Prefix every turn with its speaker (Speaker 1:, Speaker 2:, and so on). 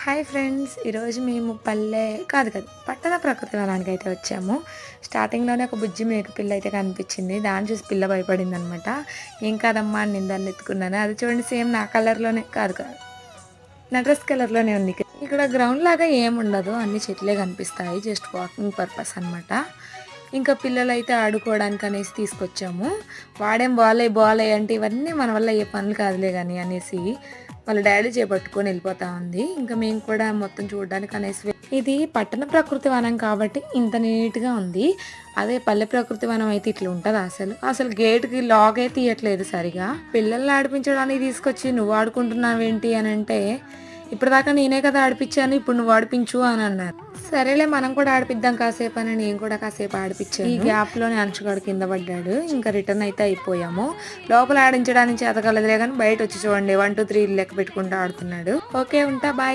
Speaker 1: Hi friends, ఈరోజు మేము పట్టణ ప్రకృతి వనానికి అయితే వచ్చాము. స్టార్టింగ్లోనే ఒక బుజ్జి మేక పిల్ల అయితే కనిపించింది. దాన్ని చూసి పిల్ల భయపడింది అనమాట. ఏం కాదమ్మా అని నేను దాన్ని ఎత్తుకున్నాను. అది చూడండి, సేమ్ నా కలర్లోనే కాదు, నా డ్రెస్ కలర్లోనే ఉంది. ఇక్కడ గ్రౌండ్ లాగా ఏముండదు, అన్ని చెట్లే కనిపిస్తాయి. జస్ట్ వాకింగ్ పర్పస్ అనమాట. ఇంకా పిల్లలు అయితే ఆడుకోవడానికి అనేసి తీసుకొచ్చాము. వాడేం బాలే అంటే ఇవన్నీ మన వల్ల ఏ పనులు కాదులే కానీ అనేసి వాళ్ళ డాడీ చేపట్టుకొని వెళ్ళిపోతా ఉంది. ఇంకా మేము కూడా మొత్తం చూడడానికి అనేసి. ఇది పట్టణ ప్రకృతి వనం కాబట్టి ఇంత నీట్గా ఉంది. అదే పల్లె ప్రకృతి వనం అయితే ఇట్లా ఉంటుంది. అసలు గేట్కి లాక్ అయితే తీయట్లేదు సరిగా. పిల్లల్ని ఆడిపించడానికి తీసుకొచ్చి నువ్వు ఆడుకుంటున్నావేంటి అని అంటే, ఇప్పటిదాకా నేనే కదా ఆడిపించాను, ఇప్పుడు నువ్వు ఆడిపించు అని అన్నారు. సరేలే మనం కూడా ఆడిపిద్దాం కాసేపు అని నేను కూడా కాసేపు ఆడిపించాను. ఈ గ్యాప్లోనే అంచుగాడు కింద పడ్డాడు. ఇంకా రిటర్న్ అయితే అయిపోయాము. లోపల ఆడించడానికి చేతకలదులే కానీ బయట వచ్చి చూడండి 1 2 3 లెక్క పెట్టుకుంటూ ఆడుతున్నాడు. ఓకే, ఉంటా, బాయ్.